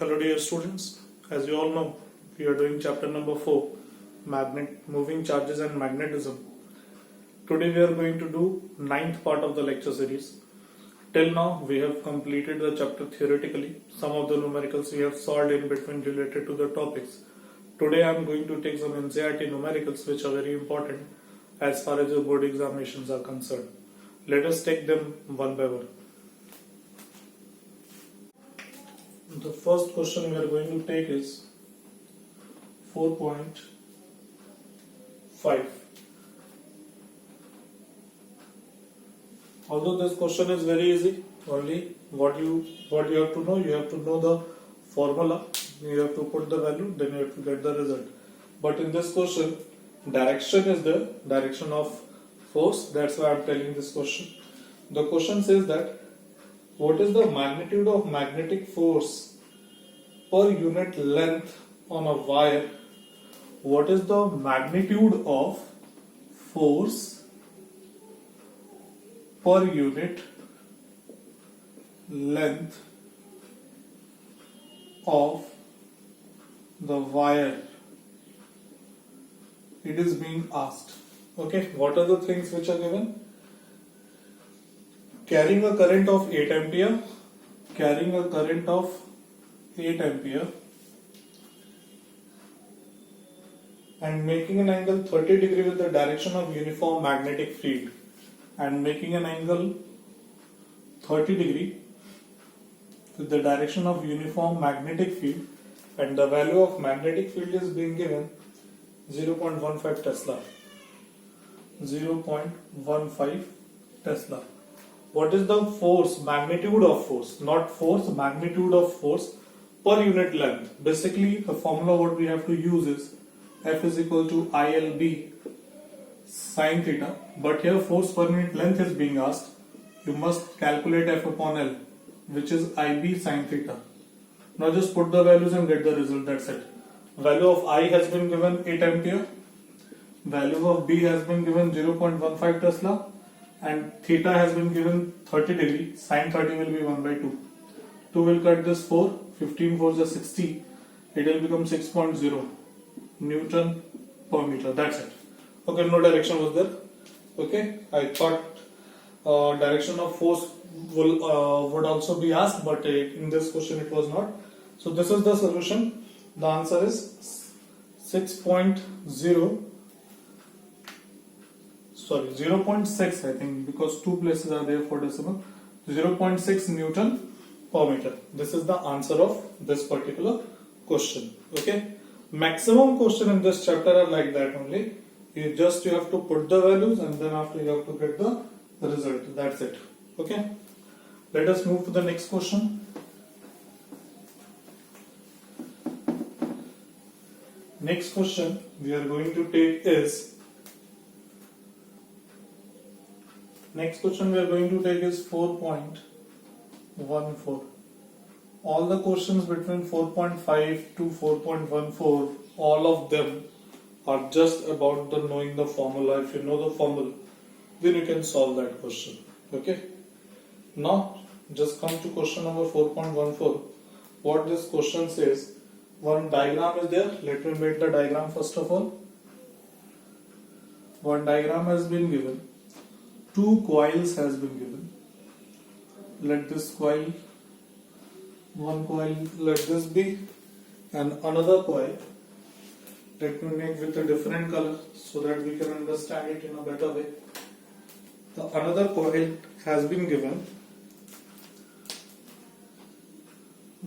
Hello dear students, as you all know, we are doing chapter number 4, moving charges and magnetism. Today we are going to do ninth part of the lecture series. Till now we have completed the chapter theoretically. Some of the numericals we have solved in between related to the topics. Today I am going to take some NCERT numericals which are very important as far as your board examinations are concerned. Let us take them one by one. The first question we are going to take is 4.5. Although this question is very easy, only what you have to know, you have to know the formula, you have to put the value, then you have to get the result. But in this question, direction is the direction of force, that's why I am telling this question. The question says that what is the magnitude of magnetic force per unit length on a wire? What is the magnitude of force per unit length of the wire? It is being asked. Okay, what are the things which are given? Carrying a current of 8 ampere, carrying a current of 8 ampere and making an angle 30 degree with the direction of uniform magnetic field, and making an angle 30 degree with the direction of uniform magnetic field, and the value of magnetic field is being given 0.15 Tesla. 0.15 Tesla. What is the force, magnitude of force, not force, magnitude of force per unit length? Basically, the formula what we have to use is F is equal to ILB sin theta, but here force per unit length is being asked. You must calculate F upon L, which is IB sin theta. Now just put the values and get the result, that's it. Value of I has been given 8 ampere, value of B has been given 0.15 Tesla, and theta has been given 30 degree, sin 30 will be 1 by 2. 2 will cut this 4, 15 4 is 60, it will become 6.0 Newton per meter, that's it. Okay, no direction was there. Okay, I thought direction of force would also be asked, but in this question it was not. So this is the solution. The answer is 0.6 I think, because two places are there for decimal. 0.6 Newton per meter. This is the answer of this particular question. Okay. Maximum question in this chapter are like that only. You have to put the values and then after you have to get the result. That's it. Okay. Let us move to the next question. Next question we are going to take is 4.14. All the questions between 4.5 to 4.14, all of them are just about the knowing the formula. If you know the formula, then you can solve that question. Okay. Now just come to question number 4.14. What this question says, one diagram is there. Let me make the diagram first of all. One diagram has been given. Two coils has been given. Let this coil, one coil, let this be, and another coil. Let me make with a different color so that we can understand it in a better way. The another coil has been given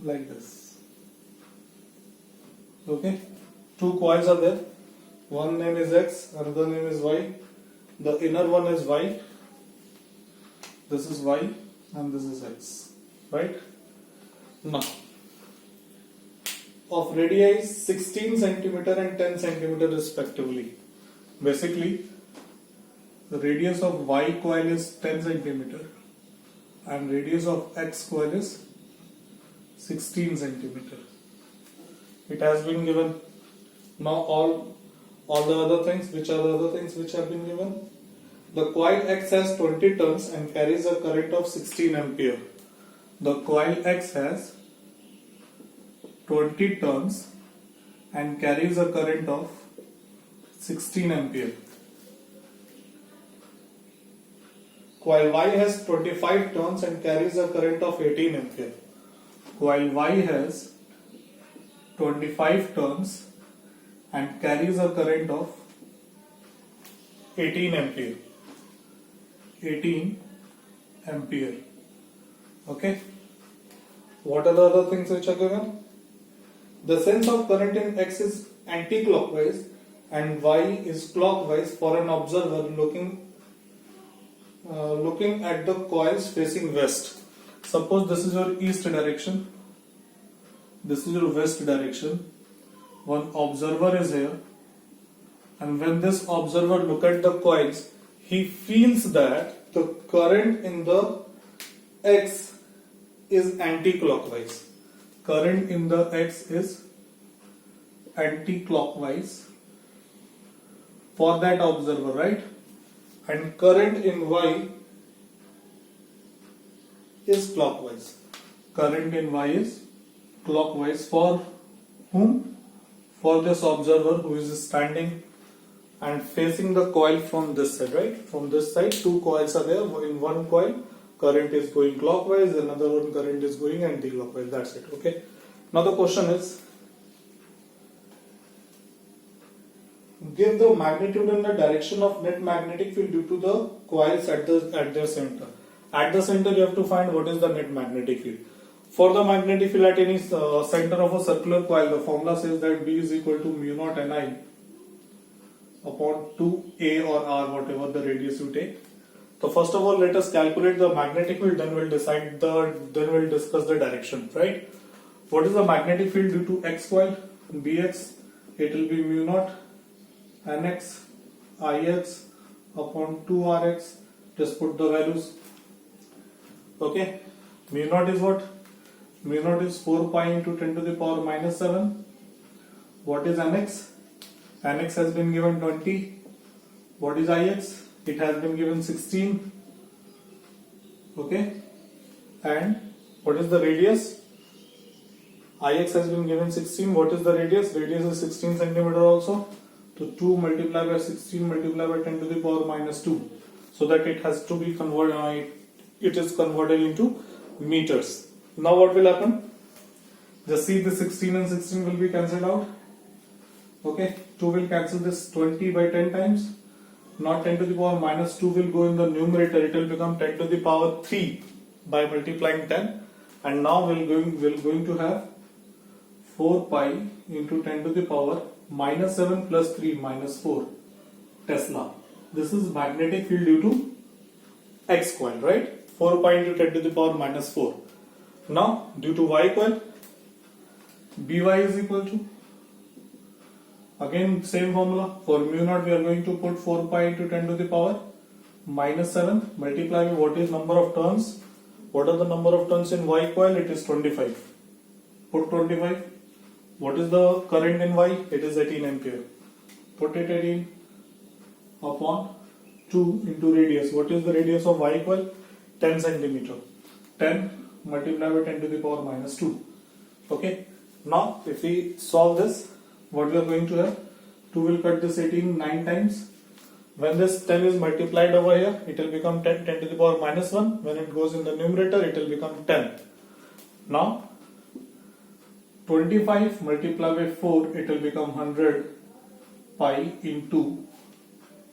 like this. Okay, two coils are there. One name is X, another name is Y. The inner one is Y. This is Y and this is X. Right? Now, of radii 16 centimeter and 10 centimeter respectively. Basically, the radius of Y coil is 10 centimeter and radius of X coil is 16 centimeter. It has been given. Now all the other things, which are the other things which have been given? The coil X has 20 turns and carries a current of 16 ampere. The coil X has 20 turns and carries a current of 16 ampere. Coil Y has 25 turns and carries a current of 18 ampere. Coil Y has 25 turns and carries a current of 18 ampere. 18 ampere. Okay. What are the other things which are given? The sense of current in X is anti-clockwise and Y is clockwise for an observer looking at the coils facing west. Suppose this is your east direction, this is your west direction. One observer is here, and when this observer look at the coils, he feels that the current in the X is anti-clockwise. Current in the X is anti-clockwise for that observer, right? And current in Y is clockwise. Current in Y is clockwise for whom? For this observer who is standing and facing the coil from this side, right? From this side, two coils are there. In one coil, current is going clockwise, another one current is going anti-clockwise. That's it. Okay. Now the question is, give the magnitude and the direction of net magnetic field due to the coils at their center. At the center, you have to find what is the net magnetic field. For the magnetic field at any center of a circular coil, the formula says that B is equal to mu naught Ni upon 2A or R, whatever the radius you take. So first of all, let us calculate the magnetic field, then we'll discuss the direction, right? What is the magnetic field due to X coil? Bx, it will be mu naught Nx Ix upon 2Rx. Just put the values. Okay, mu naught is what? Mu naught is 4 pi into 10 to the power minus 7. What is Nx? Nx has been given 20. What is Ix? It has been given 16. Okay, and what is the radius? Ix has been given 16. What is the radius? Radius is 16 centimeter also. So 2 multiplied by 16 multiplied by 10 to the power minus 2. So that it has to be converted. It is converted into meters. Now what will happen? Just see the 16 and 16 will be cancelled out. Okay, 2 will cancel this 20 by 10 times. Now 10 to the power minus 2 will go in the numerator. It will become 10 to the power 3 by multiplying 10. And now we're going to have 4 pi into 10 to the power minus 7 plus 3 minus 4 Tesla. This is magnetic field due to X coil, right? 4 pi into 10 to the power minus 4. Now, due to Y coil, By is equal to, again same formula. For mu naught, we are going to put 4 pi into 10 to the power minus 7 multiply with what is number of turns. What are the number of turns in Y coil? It is 25. Put 25. What is the current in Y? It is 18 ampere. Put it 18 upon 2 into radius. What is the radius of Y coil? 10 centimeter. 10 multiplied by 10 to the power minus 2. Okay. Now, if we solve this, what we are going to have? 2 will cut this 18 9 times. When this 10 is multiplied over here, it will become 10 to the power minus 1. When it goes in the numerator, it will become 10. Now, 25 multiplied by 4, it will become 100 pi into,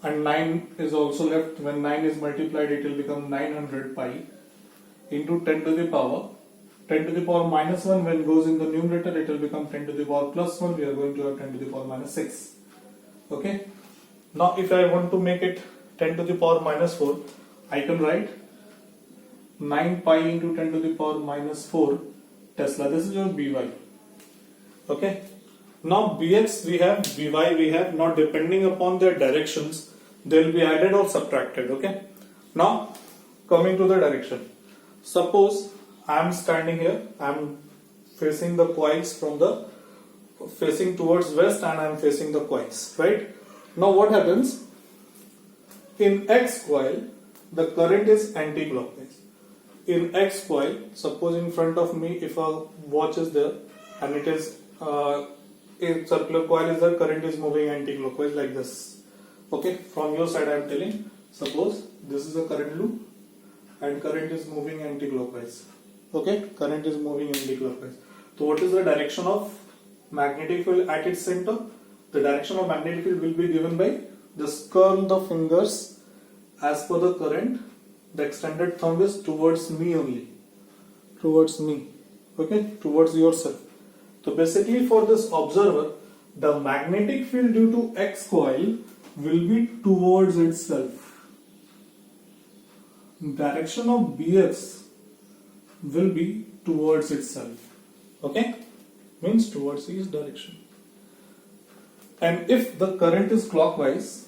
and 9 is also left. When 9 is multiplied, it will become 900 pi into 10 to the power. 10 to the power minus 1, when it goes in the numerator, it will become 10 to the power plus 1. We are going to have 10 to the power minus 6. Okay. Now, if I want to make it 10 to the power minus 4, I can write 9 pi into 10 to the power minus 4 Tesla. This is your By. Okay. Now, Bx we have, By we have. Now, depending upon their directions, they will be added or subtracted. Okay. Now, coming to the direction. Suppose I am standing here. I am facing the coils facing towards west, and I am facing the coils. Right. Now, what happens? In X coil, the current is anti-clockwise. In X coil, suppose in front of me, if a watch is there, and it is a circular coil is there, current is moving anti-clockwise like this. Okay, from your side I am telling, suppose this is a current loop and current is moving anti-clockwise. Okay, current is moving anti-clockwise. So what is the direction of magnetic field at its center? The direction of magnetic field will be given by just curl the fingers as per the current. The extended thumb is towards me only, towards me, okay, towards yourself. So basically for this observer, the magnetic field due to X coil will be towards itself. Direction of Bx will be towards itself, okay, means towards his direction. And if the current is clockwise,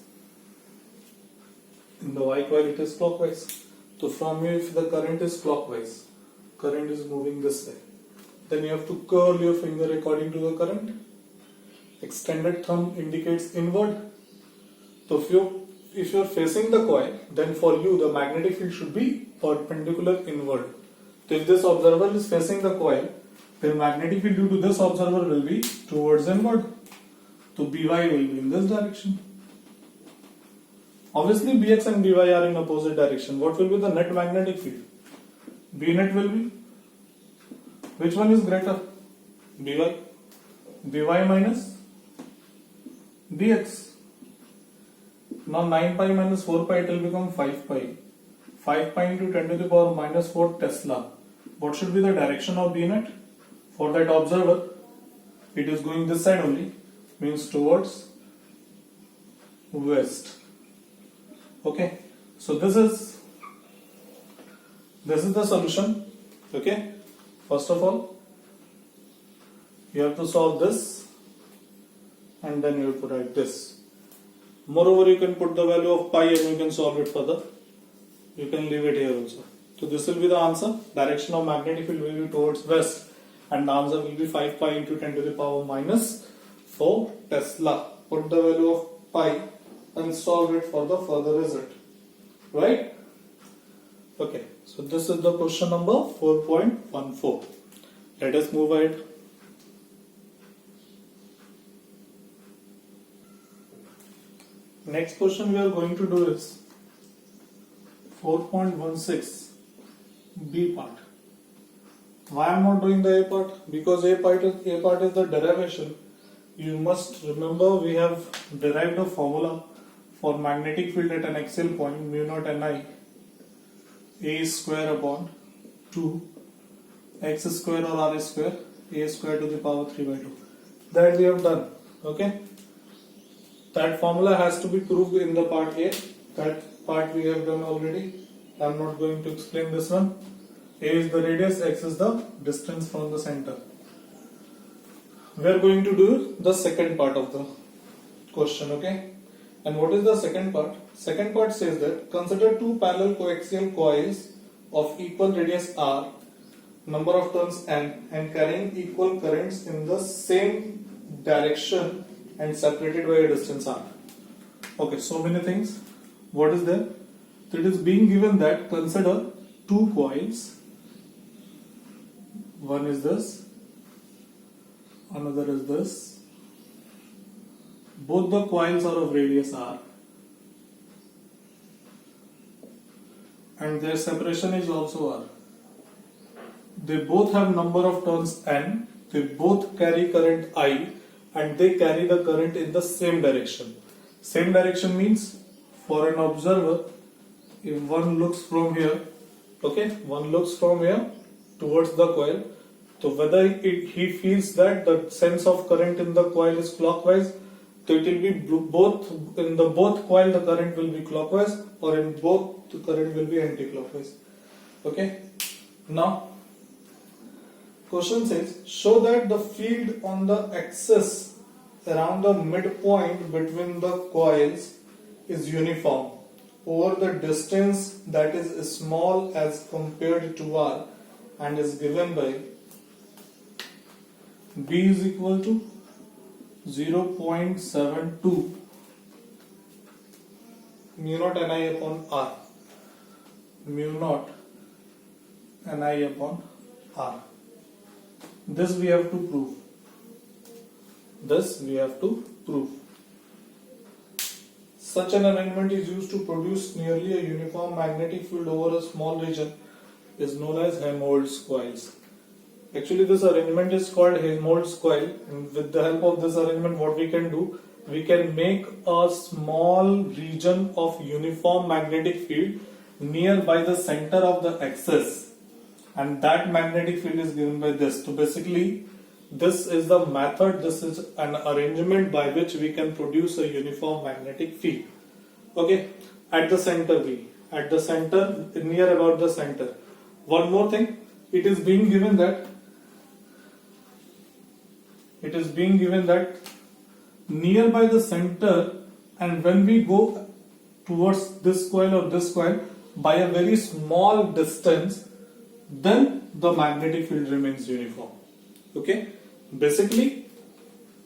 in the Y coil it is clockwise. So from here, if the current is clockwise, current is moving this way, then you have to curl your finger according to the current. Extended thumb indicates inward. So if you are facing the coil, then for you the magnetic field should be perpendicular inward. So if this observer is facing the coil, the magnetic field due to this observer will be towards inward. So By will be in this direction. Obviously Bx and By are in opposite direction. What will be the net magnetic field? B net will be, which one is greater? By. By minus Bx. Now 9 pi minus 4 pi, it will become 5 pi. 5 pi into 10 to the power minus 4 Tesla. What should be the direction of B net? For that observer, it is going this side only, means towards west. Okay, so this is the solution. Okay, first of all, you have to solve this, and then you have to write this. Moreover, you can put the value of pi and you can solve it further. You can leave it here also. So this will be the answer. Direction of magnetic field will be towards west, and the answer will be 5 pi into 10 to the power minus 4 Tesla. Put the value of pi and solve it for the further result. Right? Okay. So this is the question number 4.14. Let us move ahead. Next question we are going to do is 4.16 B part. Why I am not doing the A part? Because A part is the derivation. You must remember we have derived a formula for magnetic field at an axial point, mu naught Ni A square upon 2 x square or R square, A square to the power 3 by 2. That we have done. Okay. That formula has to be proved in the part A. That part we have done already. I am not going to explain this one. A is the radius, x is the distance from the center. We are going to do the second part of the question, okay? And what is the second part? Second part says that consider two parallel coaxial coils of equal radius r, number of turns n, and carrying equal currents in the same direction and separated by a distance r. Okay, so many things. What is there? So it is being given that consider two coils. One is this, another is this. Both the coils are of radius r, and their separation is also r. They both have number of turns n, they both carry current I, and they carry the current in the same direction. Same direction means for an observer, if one looks from here, okay, one looks from here towards the coil, so whether he feels that the sense of current in the coil is clockwise, so it will be both, in the both coil the current will be clockwise, or in both the current will be anti-clockwise. Okay. Now question says, show that the field on the axis around the midpoint between the coils is uniform over the distance that is small as compared to r, and is given by B is equal to 0.72 mu naught Ni upon r. Mu naught Ni upon r. This we have to prove. This we have to prove. Such an arrangement is used to produce nearly a uniform magnetic field over a small region is known as Helmholtz coils. Actually, this arrangement is called Helmholtz coil, and with the help of this arrangement, what we can do, we can make a small region of uniform magnetic field nearby the center of the axis, and that magnetic field is given by this. So basically, this is the method, this is an arrangement by which we can produce a uniform magnetic field. Okay, at the center V, at the center, near about the center. One more thing, it is being given that nearby the center, and when we go towards this coil or this coil by a very small distance, then the magnetic field remains uniform. Okay, basically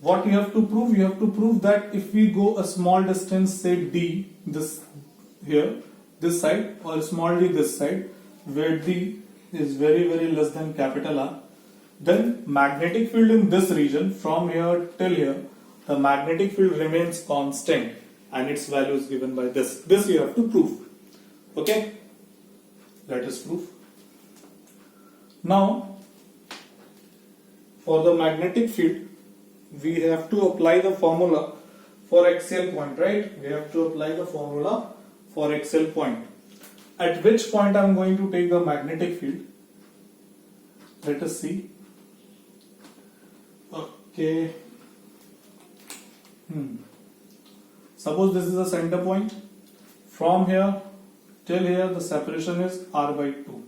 what you have to prove that if we go a small distance, say d, this here, this side, or small d this side, where d is very less than capital R, then magnetic field in this region from here till here, the magnetic field remains constant and its value is given by this. This you have to prove. Okay, let us prove. Now, for the magnetic field, we have to apply the formula for axial point, right? We have to apply the formula for axial point. At which point I am going to take the magnetic field? Let us see. Okay. Suppose this is the center point. From here till here, the separation is r by 2.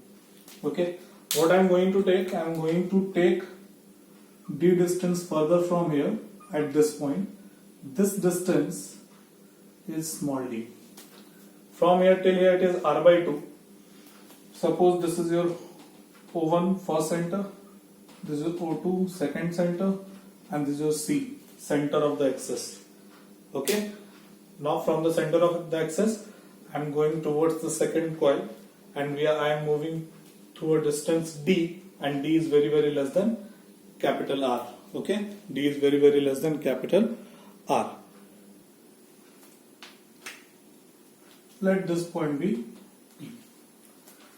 Okay. What I am going to take? I am going to take d distance further from here at this point. This distance is small d. From here till here it is r by 2. Suppose this is your O1 first center, this is O2 second center, and this is your C, center of the axis. Okay. Now from the center of the axis, I am going towards the second coil, and I am moving through a distance d, and d is very less than capital R. Okay, d is very less than capital R. Let this point be P.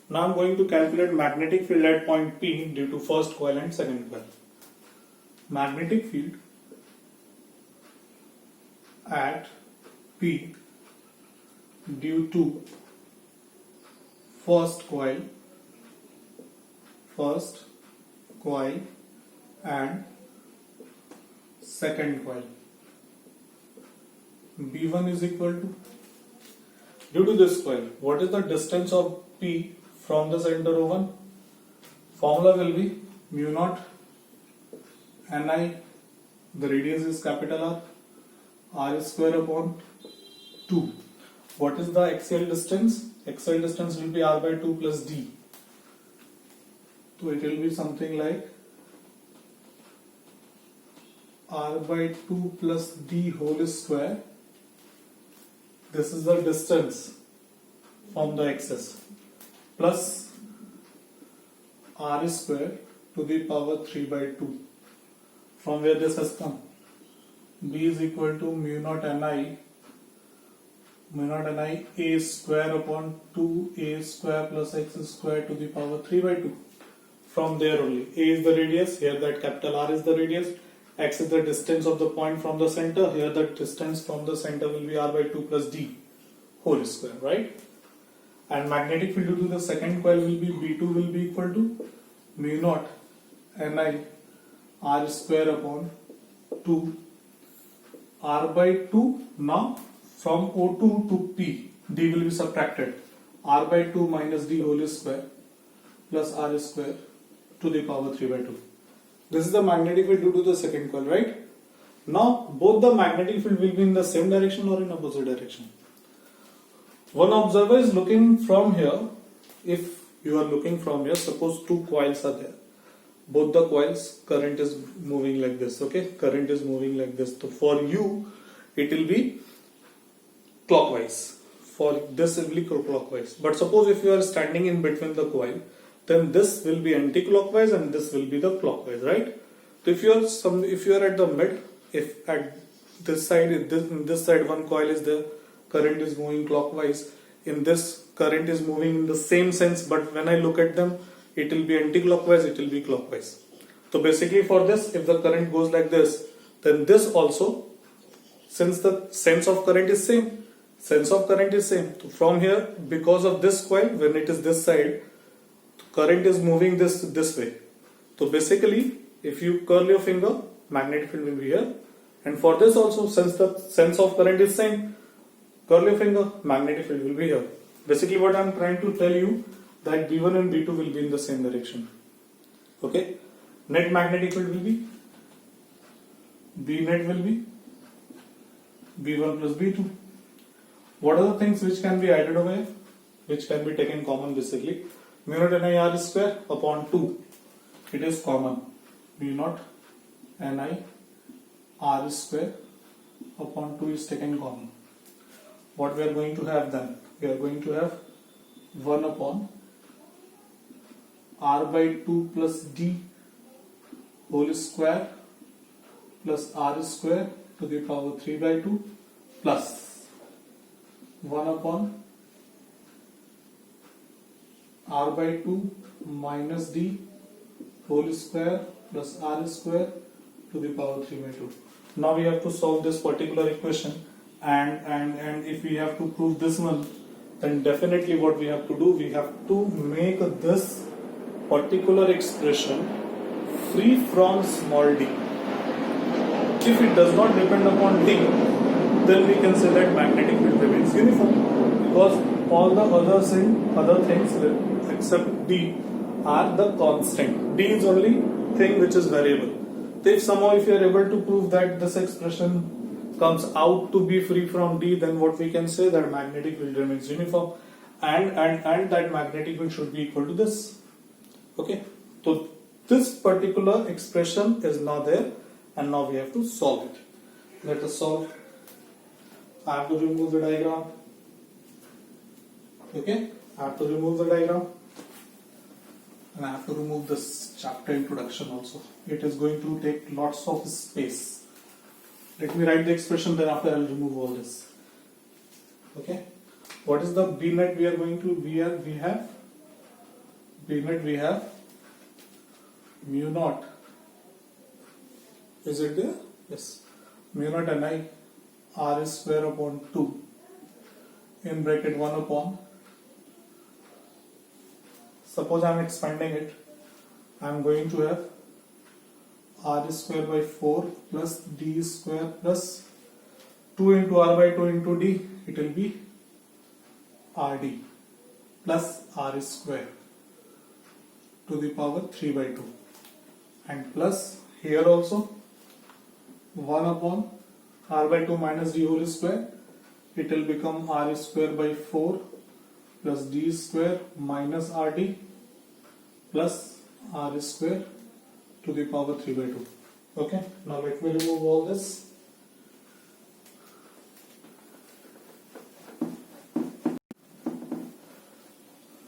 Now I am going to calculate magnetic field at point P due to first coil and second coil. Magnetic field at P due to first coil and second coil. B1 is equal to, due to this coil, what is the distance of P from the center O1? Formula will be mu naught Ni, the radius is capital R, R square upon 2. What is the axial distance? Axial distance will be R by 2 plus D. So it will be something like R by 2 plus D whole square. This is the distance from the axis, plus R square to the power 3 by 2. From where this has come? B is equal to mu naught Ni A square upon 2A square plus X square to the power 3 by 2. From there only. A is the radius, here that capital R is the radius. X is the distance of the point from the center, here the distance from the center will be R by 2 plus D whole square, right? And magnetic field due to the second coil will be B2 will be equal to mu naught Ni R square upon 2 R by 2. Now from O2 to P, D will be subtracted. R by 2 minus D whole square plus R square to the power 3 by 2. This is the magnetic field due to the second coil, right? Now both the magnetic field will be in the same direction or in opposite direction. One observer is looking from here. If you are looking from here, suppose two coils are there. Both the coils, current is moving like this, okay? Current is moving like this. So for you, it will be clockwise. For this, it will be clockwise. But suppose if you are standing in between the coil, then this will be anti-clockwise and this will be the clockwise, right? So if you are at the mid, if at this side, in this side one coil is there, current is moving clockwise. In this, current is moving in the same sense, but when I look at them, it will be anti-clockwise, it will be clockwise. So basically for this, if the current goes like this, then this also, since the sense of current is same, so from here, because of this coil, when it is this side, current is moving this way. So basically, if you curl your finger, magnetic field will be here. And for this also, since the sense of current is same, curl your finger, magnetic field will be here. Basically what I am trying to tell you, that B1 and B2 will be in the same direction. Okay? Net magnetic field will be, B net will be B1 plus B2. What are the things which can be added over here? Which can be taken common basically? Mu naught Ni R square upon 2. It is common. Mu naught Ni R square upon 2 is taken common. What we are going to have then? We are going to have 1 upon R by 2 plus D whole square plus R square to the power 3 by 2 plus 1 upon R by 2 minus D whole square plus R square to the power 3 by 2. Now we have to solve this particular equation, and if we have to prove this one, then definitely what we have to do, we have to make this particular expression free from small d. If it does not depend upon d, then we can say that magnetic field remains uniform, because all the other things except d are the constant. D is only thing which is variable. So if somehow if you are able to prove that this expression comes out to be free from d, then what we can say, that magnetic field remains uniform, and that magnetic field should be equal to this. Okay, so this particular expression is now there, and now we have to solve it. Let us solve. I have to remove the diagram. Okay, I have to remove the diagram, and I have to remove this chapter introduction also. It is going to take lots of space. Let me write the expression, then after I will remove all this. Okay, what is the B net we are going to, we have B net, we have mu naught. Is it there? Yes. Mu naught Ni R square upon 2 in bracket 1 upon, suppose I am expanding it, I am going to have R square by 4 plus D square plus 2 into R by 2 into D, it will be RD plus R square to the power 3 by 2, and plus here also 1 upon R by 2 minus D whole square, it will become R square by 4 plus D square minus RD plus R square to the power 3 by 2. Okay, now let me remove all this.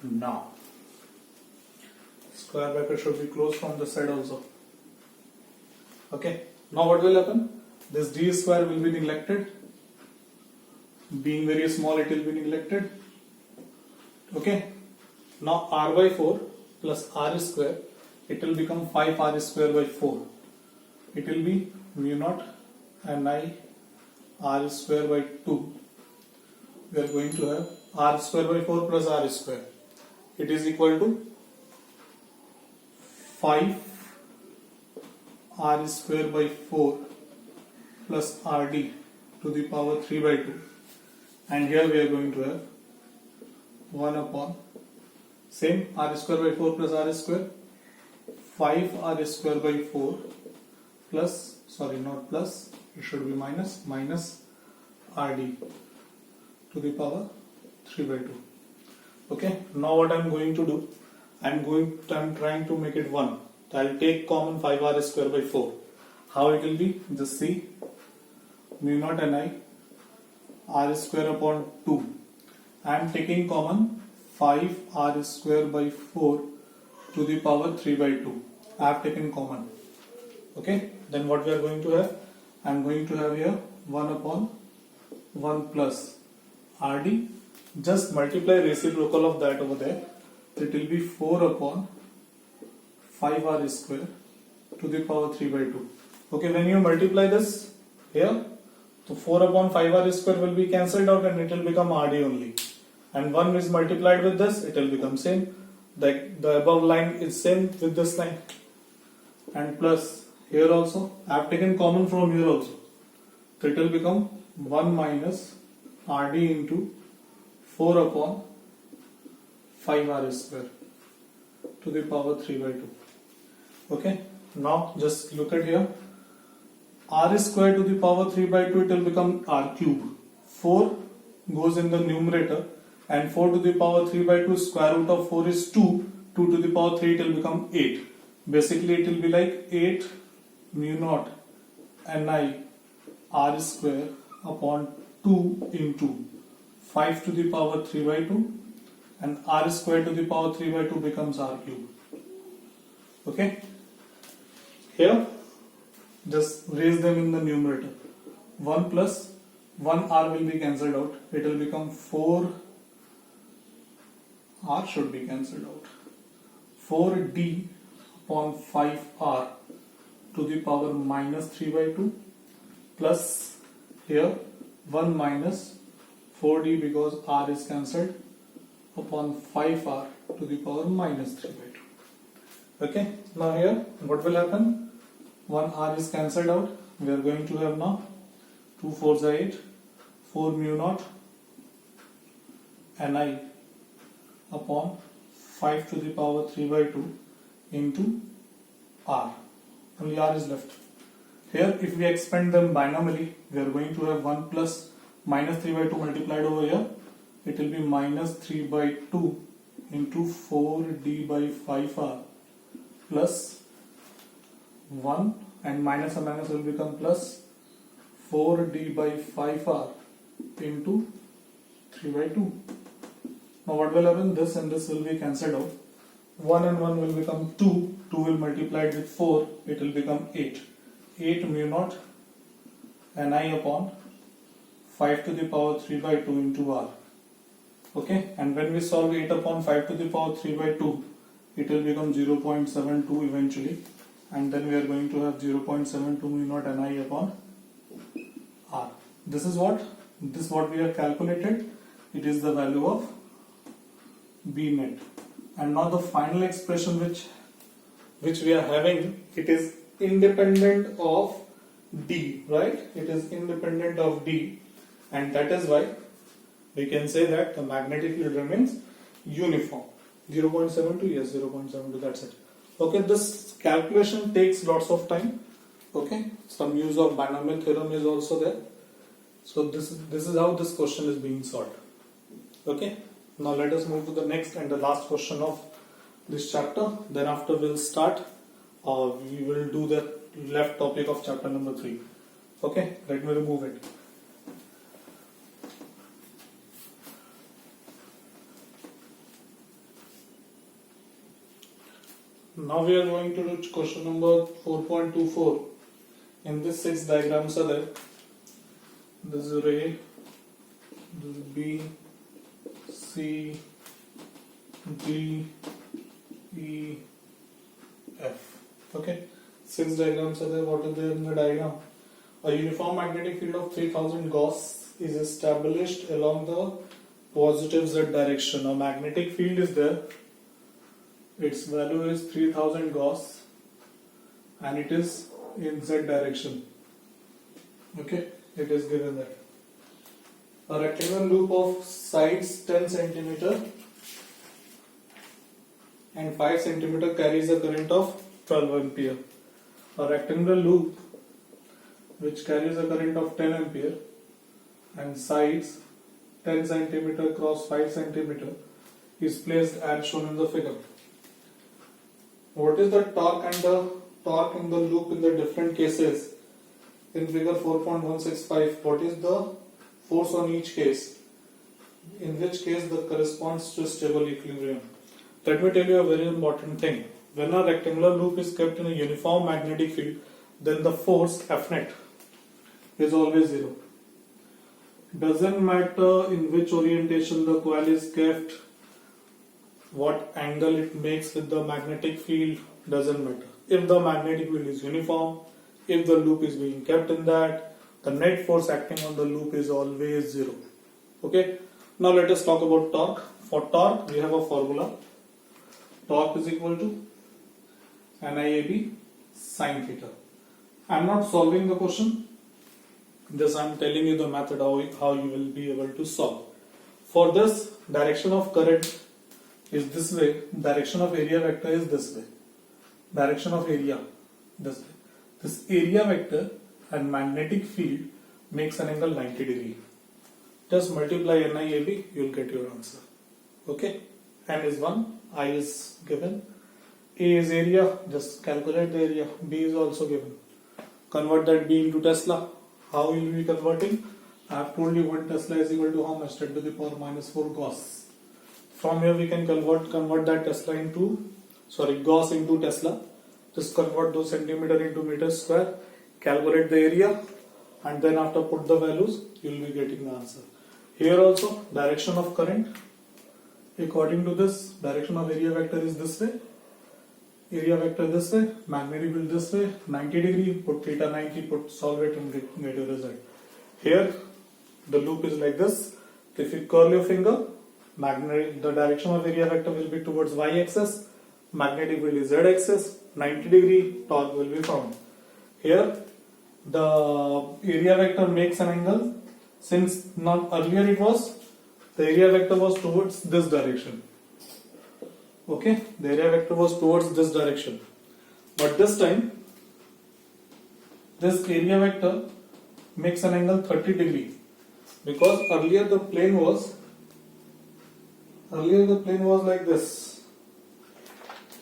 Now, square bracket should be closed from this side also. Okay, now what will happen? This D square will be neglected. Being very small, it will be neglected. Okay, now R by 4 plus R square, it will become 5R square by 4. It will be mu naught Ni R square by 2. We are going to have R square by 4 plus R square. It is equal to 5 R square by 4 plus RD to the power 3 by 2. And here we are going to have 1 upon same R square by 4 plus R square, 5 R square by 4 plus, sorry, not plus, it should be minus RD to the power 3 by 2. Okay, now what I am going to do, I am trying to make it 1. So I will take common 5R square by 4. How it will be? Just see, mu naught Ni R square upon 2. I am taking common 5R square by 4 to the power 3 by 2. I have taken common. Okay, then what we are going to have? I'm going to have here 1 upon 1 plus RD. Just multiply reciprocal of that over there. It will be 4 upon 5R square to the power 3 by 2. Okay, when you multiply this here, so 4 upon 5R square will be cancelled out and it will become RD only. And 1 is multiplied with this, it will become same. The above line is same with this line. And plus here also, I have taken common from here also. So it will become 1 minus RD into 4 upon 5R square to the power 3 by 2. Okay, now just look at here. R square to the power 3 by 2, it will become R cube. 4 goes in the numerator and 4 to the power 3 by 2 square root of 4 is 2. 2 to the power 3, it will become 8. Basically it will be like 8 mu naught Ni R square upon 2 into 5 to the power 3 by 2 and R square to the power 3 by 2 becomes R cube. Okay. Here just raise them in the numerator. 1 plus 1 R will be cancelled out. It will become 4 R should be cancelled out. 4D upon 5R to the power minus 3 by 2 plus here 1 minus 4D because R is cancelled upon 5R to the power minus 3 by 2. Okay, now here what will happen? 1 R is cancelled out. We are going to have now 2 4s are 8, 4 mu naught Ni upon 5 to the power 3 by 2 into R. Only R is left. Here if we expand them binomially, we are going to have 1 plus minus 3 by 2 multiplied over here. It will be minus 3 by 2 into 4D by 5R plus 1 and minus and minus will become plus 4D by 5R into 3 by 2. Now what will happen? This and this will be cancelled out. 1 and 1 will become 2. 2 will multiply with 4. It will become 8. 8 mu naught Ni upon 5 to the power 3 by 2 into R. Okay, and when we solve 8 upon 5 to the power 3 by 2, it will become 0.72 eventually, and then we are going to have 0.72 mu naught Ni upon R. This is what we have calculated. It is the value of B net. And now the final expression which we are having, it is independent of D, right? It is independent of D, and that is why we can say that the magnetic field remains uniform. 0.72, yes, 0.72, that's it. Okay, this calculation takes lots of time. Okay, some use of binomial theorem is also there. So this is how this question is being solved. Okay, now let us move to the next and the last question of this chapter. Then after we'll start, we will do the left topic of chapter number 3. Okay, let me remove it. Now we are going to do question number 4.24. In this 6 diagrams are there. This is A, this is B, C, D, E, F. Okay, 6 diagrams are there. What is there in the diagram? A uniform magnetic field of 3000 Gauss is established along the positive Z direction. A magnetic field is there. Its value is 3000 Gauss and it is in Z direction. Okay, it is given there. A rectangular loop of sides 10 cm and 5 cm carries a current of 12 ampere. A rectangular loop which carries a current of 10 ampere and sides 10 cm cross 5 cm is placed as shown in the figure. What is the torque and the torque in the loop in the different cases? In figure 4.165, what is the force on each case? In which case the corresponds to stable equilibrium? Let me tell you a very important thing. When a rectangular loop is kept in a uniform magnetic field, then the force F net is always 0. Doesn't matter in which orientation the coil is kept, what angle it makes with the magnetic field, doesn't matter. If the magnetic field is uniform, if the loop is being kept in that, the net force acting on the loop is always 0. Okay. Now let us talk about torque. For torque, we have a formula. Torque is equal to NIAB sine theta. I am not solving the question. Just I am telling you the method how you will be able to solve. For this, direction of current is this way. Direction of area vector is this way. Direction of area this way. This area vector and magnetic field makes an angle 90 degree. Just multiply NIAB, you will get your answer. Okay. N is 1, I is given. A is area, just calculate the area. B is also given. Convert that B into Tesla. How will you be converting? I have told you 1 Tesla is equal to how much? 10 to the power minus 4 Gauss. From here we can convert that Tesla into, Gauss into Tesla. Just convert those centimeter into meters square. Calculate the area, and then after put the values, you will be getting the answer. Here also, direction of current. According to this, direction of area vector is this way. Area vector this way, magnetic field this way, 90 degree, put theta 90, solve it and get your result. Here, the loop is like this. If you curl your finger, the direction of area vector will be towards y-axis, magnetic field is z-axis, 90 degree, torque will be found. Here, the area vector makes an angle. Since not earlier it was, the area vector was towards this direction. Okay, the area vector was towards this direction. But this time, this area vector makes an angle 30 degree. Because earlier the plane was like this.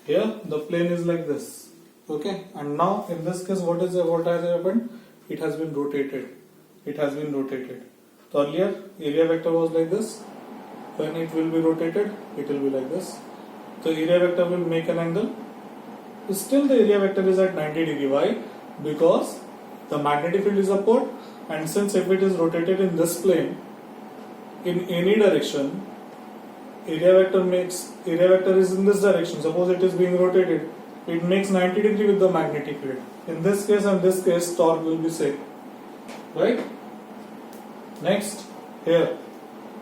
Here the plane is like this. Okay, and now in this case what has happened? It has been rotated. So earlier area vector was like this. When it will be rotated, it will be like this. So area vector will make an angle. Still the area vector is at 90 degree. Why? Because the magnetic field is upward, and since if it is rotated in this plane, in any direction, area vector is in this direction. Suppose it is being rotated, it makes 90 degree with the magnetic field. In this case and this case, torque will be same. Right? Next, here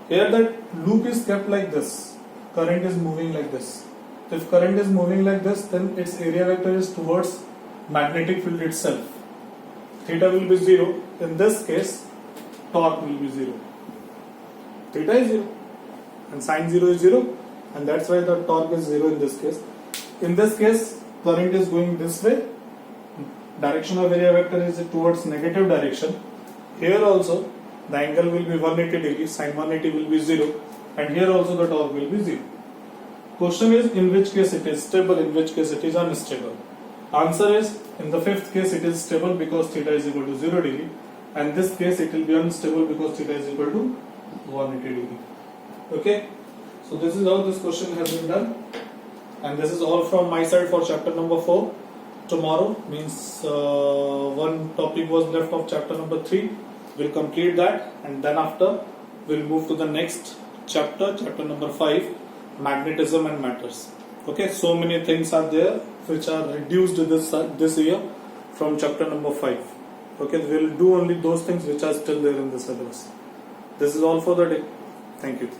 that loop is kept like this. Current is moving like this. If current is moving like this, then its area vector is towards magnetic field itself. Theta will be 0. In this case, torque will be 0. Theta is 0 and sine 0 is 0, and that's why the torque is 0 in this case. In this case, current is going this way. Direction of area vector is towards negative direction. Here also, the angle will be 180 degree, sine 180 will be 0, and here also the torque will be 0. Question is, in which case it is stable, in which case it is unstable. Answer is, in the fifth case it is stable because theta is equal to 0 degree, and this case it will be unstable because theta is equal to 180 degree. Okay, so this is how this question has been done, and this is all from my side for chapter number 4. Tomorrow means one topic was left of chapter number 3. We'll complete that, and then after we'll move to the next chapter number 5, magnetism and matters. Okay, so many things are there which are reduced this year from chapter number 5. Okay, we'll do only those things which are still there in the syllabus. This is all for the day. Thank you.